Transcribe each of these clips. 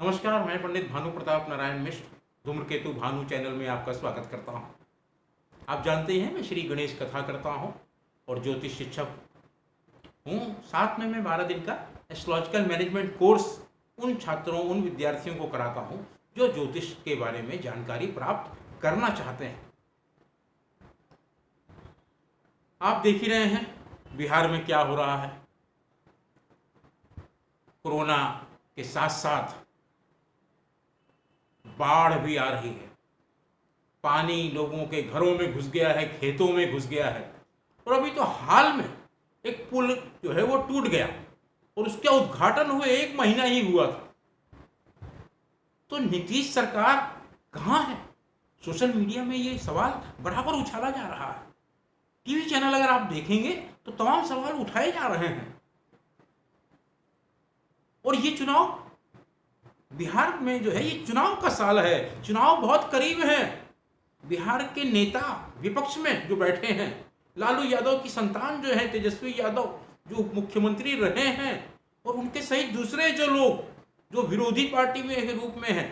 नमस्कार, मैं पंडित भानु प्रताप नारायण मिश्र धूम्रकेतु भानु चैनल में आपका स्वागत करता हूं। आप जानते हैं मैं श्री गणेश कथा करता हूं और ज्योतिष शिक्षक हूं। साथ में मैं 12 दिन का एस्ट्रोलॉजिकल मैनेजमेंट कोर्स उन छात्रों उन विद्यार्थियों को कराता हूं जो ज्योतिष के बारे में जानकारी प्राप्त करना चाहते हैं। आप देख ही रहे हैं बिहार में क्या हो रहा है। कोरोना के साथ साथ बाढ़ भी आ रही है, पानी लोगों के घरों में घुस गया है, खेतों में घुस गया है। और अभी तो हाल में एक पुल जो है वो टूट गया और उसका उद्घाटन हुए 1 महीना ही हुआ था। तो नीतीश सरकार कहाँ है? सोशल मीडिया में ये सवाल बराबर उछाला जा रहा है। टीवी चैनल अगर आप देखेंगे तो तमाम सवाल उठाए जा रहे हैं। और ये चुनाव बिहार में जो है ये चुनाव का साल है, चुनाव बहुत करीब है। बिहार के नेता विपक्ष में जो बैठे हैं, लालू यादव की संतान जो है तेजस्वी यादव जो मुख्यमंत्री रहे हैं, और उनके सहित दूसरे जो लोग जो विरोधी पार्टी में के रूप में हैं,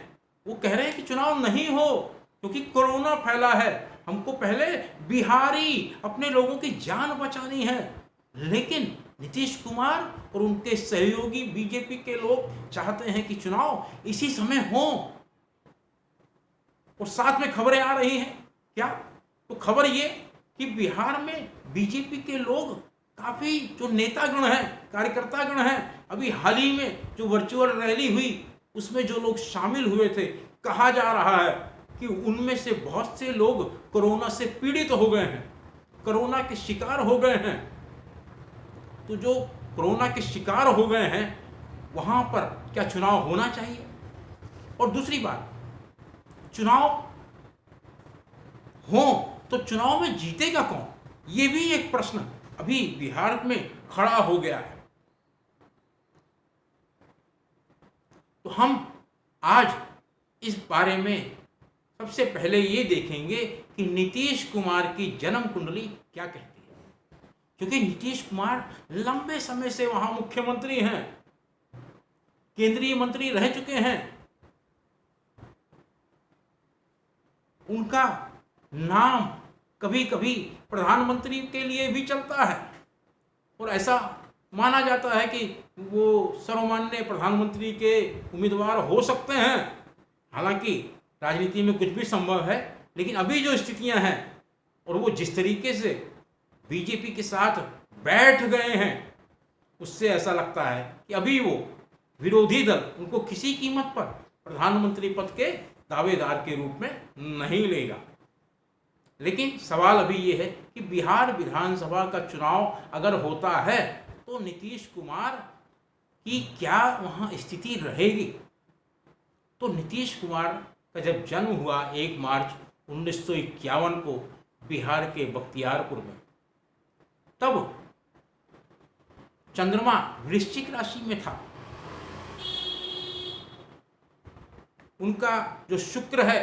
वो कह रहे हैं कि चुनाव नहीं हो क्योंकि कोरोना फैला है, हमको पहले बिहारी अपने लोगों की जान बचानी है। लेकिन नीतीश कुमार और उनके सहयोगी बीजेपी के लोग चाहते हैं कि चुनाव इसी समय हो। और साथ में खबरें आ रही हैं क्या? तो खबर ये कि बिहार में बीजेपी के लोग काफी जो नेतागण हैं, कार्यकर्तागण हैं, अभी हाल ही में जो वर्चुअल रैली हुई उसमें जो लोग शामिल हुए थे, कहा जा रहा है कि उनमें से बहुत से लोग कोरोना से पीड़ित हो गए हैं, कोरोना के शिकार हो गए हैं। तो जो कोरोना के शिकार हो गए हैं वहां पर क्या चुनाव होना चाहिए? और दूसरी बात, चुनाव हो तो चुनाव में जीतेगा कौन? ये भी एक प्रश्न अभी बिहार में खड़ा हो गया है। तो हम आज इस बारे में सबसे पहले ये देखेंगे कि नीतीश कुमार की जन्म कुंडली क्या कहती है। क्योंकि नीतीश कुमार लंबे समय से वहां मुख्यमंत्री हैं, केंद्रीय मंत्री रह चुके हैं, उनका नाम कभी कभी प्रधानमंत्री के लिए भी चलता है और ऐसा माना जाता है कि वो सर्वमान्य प्रधानमंत्री के उम्मीदवार हो सकते हैं। हालांकि राजनीति में कुछ भी संभव है, लेकिन अभी जो स्थितियां हैं और वो जिस तरीके से बीजेपी के साथ बैठ गए हैं, उससे ऐसा लगता है कि अभी वो विरोधी दल उनको किसी कीमत पर प्रधानमंत्री पद के दावेदार के रूप में नहीं लेगा। लेकिन सवाल अभी ये है कि बिहार विधानसभा का चुनाव अगर होता है तो नीतीश कुमार की क्या वहां स्थिति रहेगी? तो नीतीश कुमार का जब जन्म हुआ 1 मार्च 1951 को बिहार के बख्तियारपुर में, तब चंद्रमा वृश्चिक राशि में था। उनका जो शुक्र है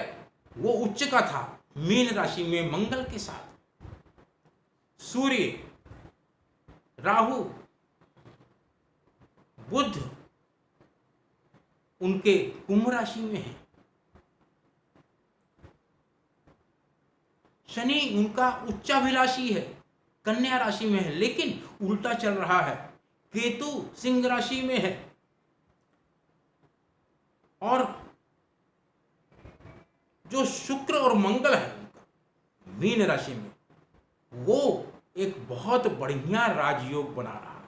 वो उच्च का था, मीन राशि में मंगल के साथ। सूर्य, राहु, बुध उनके कुंभ राशि में है। शनि उनका उच्चाभिलाषी है, कन्या राशि में है, लेकिन उल्टा चल रहा है। केतु सिंह राशि में है और जो शुक्र और मंगल है उनका मीन राशि में, वो एक बहुत बढ़िया राजयोग बना रहा है।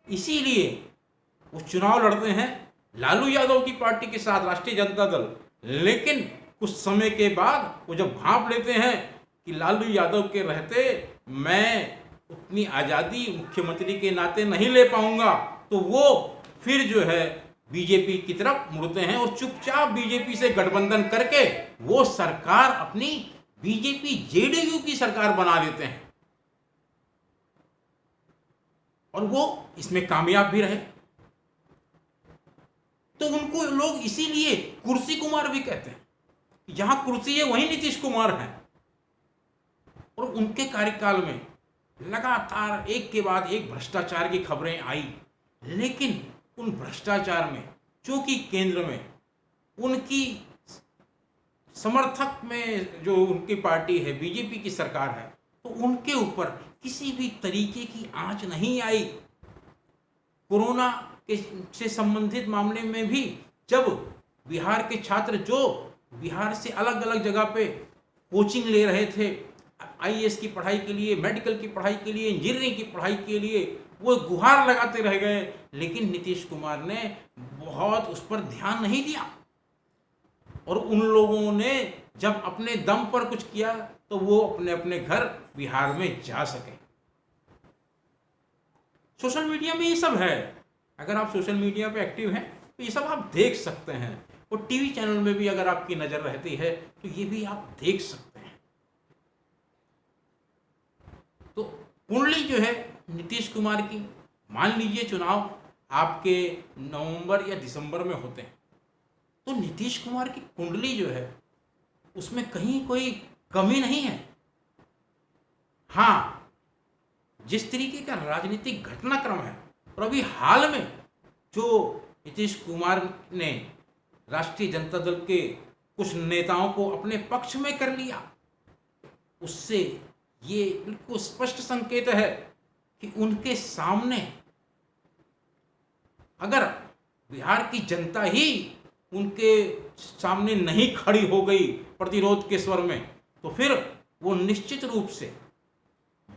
इसीलिए वो चुनाव लड़ते हैं लालू यादव की पार्टी के साथ, राष्ट्रीय जनता दल। लेकिन कुछ समय के बाद वो जब भांप लेते हैं कि लालू यादव के रहते मैं उतनी आज़ादी मुख्यमंत्री के नाते नहीं ले पाऊंगा, तो वो फिर जो है बीजेपी की तरफ मुड़ते हैं और चुपचाप बीजेपी से गठबंधन करके वो सरकार अपनी बीजेपी जेडीयू की सरकार बना देते हैं और वो इसमें कामयाब भी रहे। तो उनको लोग इसीलिए कुर्सी कुमार भी कहते हैं। जहां कुर्सी है वहीं नीतीश कुमार हैं। और उनके कार्यकाल में लगातार एक के बाद एक भ्रष्टाचार की खबरें आई, लेकिन उन भ्रष्टाचार में, चूंकि केंद्र में उनकी समर्थक में जो उनकी पार्टी है, बीजेपी की सरकार है, तो उनके ऊपर किसी भी तरीके की आंच नहीं आई। कोरोना के से संबंधित मामले में भी जब बिहार के छात्र जो बिहार से अलग अलग जगह पे कोचिंग ले रहे थे, आईएएस की पढ़ाई के लिए, मेडिकल की पढ़ाई के लिए, इंजीनियरिंग की पढ़ाई के लिए, वो गुहार लगाते रह गए, लेकिन नीतीश कुमार ने बहुत उस पर ध्यान नहीं दिया। और उन लोगों ने जब अपने दम पर कुछ किया तो वो अपने अपने घर बिहार में जा सके। सोशल मीडिया में ये सब है। अगर आप सोशल मीडिया पे एक्टिव हैं तो ये सब आप देख सकते हैं, और टीवी चैनल में भी अगर आपकी नजर रहती है तो ये भी आप देख सकते हैं। तो कुंडली जो है नीतीश कुमार की, मान लीजिए चुनाव आपके नवंबर या दिसंबर में होते हैं, तो नीतीश कुमार की कुंडली जो है उसमें कहीं कोई कमी नहीं है। हाँ, जिस तरीके का राजनीतिक घटनाक्रम है, और अभी हाल में जो नीतीश कुमार ने राष्ट्रीय जनता दल के कुछ नेताओं को अपने पक्ष में कर लिया, उससे ये बिल्कुल स्पष्ट संकेत है कि उनके सामने अगर बिहार की जनता ही उनके सामने नहीं खड़ी हो गई प्रतिरोध के स्वर में, तो फिर वो निश्चित रूप से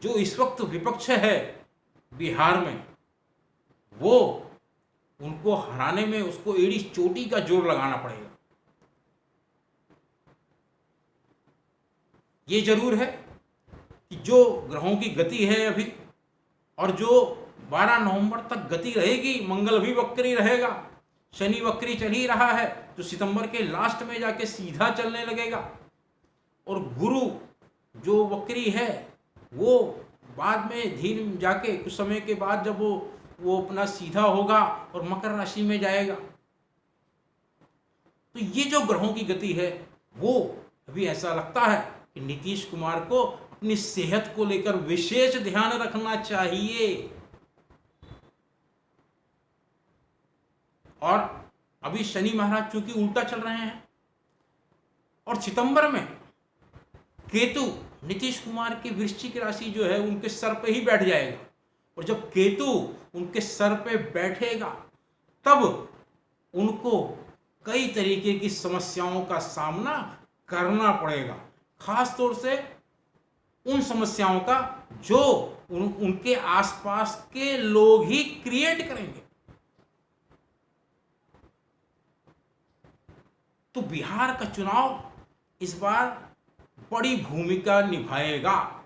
जो इस वक्त विपक्ष है बिहार में, वो उनको हराने में उसको एड़ी चोटी का जोर लगाना पड़ेगा। ये जरूर है कि जो ग्रहों की गति है अभी, और जो 12 नवंबर तक गति रहेगी, मंगल भी वक्री रहेगा, शनि वक्री चल ही रहा है, जो सितंबर के लास्ट में जाके सीधा चलने लगेगा, और गुरु जो वक्री है वो बाद में धीरे जाके कुछ समय के बाद जब वो अपना सीधा होगा और मकर राशि में जाएगा। तो ये जो ग्रहों की गति है वो अभी ऐसा लगता है कि नीतीश कुमार को अपनी सेहत को लेकर विशेष ध्यान रखना चाहिए। और अभी शनि महाराज चूंकि उल्टा चल रहे हैं, और सितंबर में केतु नीतीश कुमार की वृश्चिक राशि जो है उनके सर पे ही बैठ जाएगा, और जब केतु उनके सर पे बैठेगा तब उनको कई तरीके की समस्याओं का सामना करना पड़ेगा, खास तौर से उन समस्याओं का जो उनके आसपास के लोग ही क्रिएट करेंगे। तो बिहार का चुनाव इस बार बड़ी भूमिका निभाएगा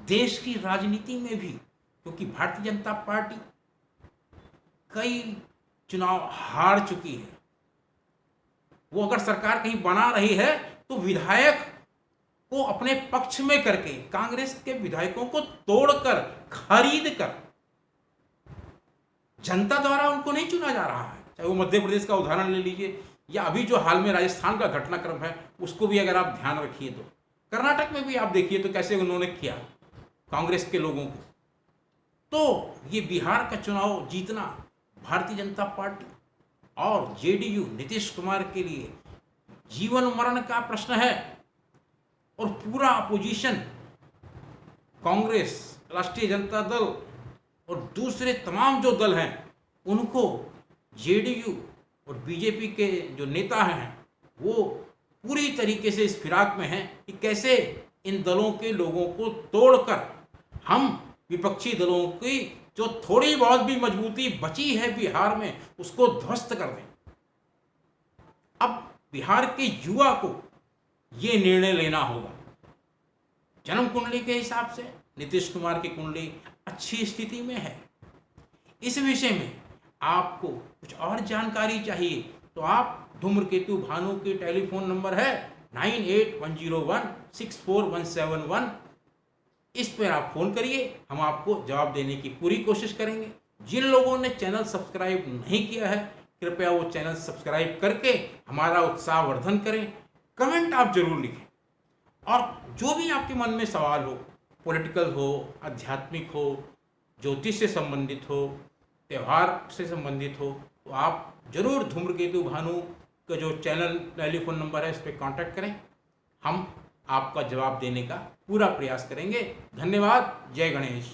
देश की राजनीति में भी, क्योंकि भारतीय जनता पार्टी कई चुनाव हार चुकी है। वो अगर सरकार कहीं बना रही है तो विधायक को अपने पक्ष में करके, कांग्रेस के विधायकों को तोड़कर, खरीद कर, जनता द्वारा उनको नहीं चुना जा रहा है। चाहे वो मध्य प्रदेश का उदाहरण ले लीजिए, या अभी जो हाल में राजस्थान का घटनाक्रम है उसको भी अगर आप ध्यान रखिए, तो कर्नाटक में भी आप देखिए तो कैसे उन्होंने किया कांग्रेस के लोगों को। तो ये बिहार का चुनाव जीतना भारतीय जनता पार्टी और जेडीयू नीतीश कुमार के लिए जीवन मरण का प्रश्न है, और पूरा अपोजिशन, कांग्रेस, राष्ट्रीय जनता दल और दूसरे तमाम जो दल हैं, उनको जेडीयू और बीजेपी के जो नेता हैं वो पूरी तरीके से इस फिराक में हैं कि कैसे इन दलों के लोगों को तोड़कर हम विपक्षी दलों की जो थोड़ी बहुत भी मजबूती बची है बिहार में उसको ध्वस्त कर दें। अब बिहार के युवा को ये निर्णय लेना होगा। जन्म कुंडली के हिसाब से नीतीश कुमार की कुंडली अच्छी स्थिति में है। इस विषय में आपको कुछ और जानकारी चाहिए तो आप धूम्रकेतु भानु के टेलीफोन नंबर है 9810164171, इस पर आप फोन करिए, हम आपको जवाब देने की पूरी कोशिश करेंगे। जिन लोगों ने चैनल सब्सक्राइब नहीं किया है कृपया वो चैनल सब्सक्राइब करके हमारा उत्साहवर्धन करें। कमेंट आप जरूर लिखें, और जो भी आपके मन में सवाल हो, पॉलिटिकल हो, आध्यात्मिक हो, ज्योतिष से संबंधित हो, त्यौहार से संबंधित हो तो आप जरूर धूम्रकेतु भानु का जो चैनल टेलीफोन नंबर है उस पर कांटेक्ट करें। हम आपका जवाब देने का पूरा प्रयास करेंगे। धन्यवाद। जय गणेश।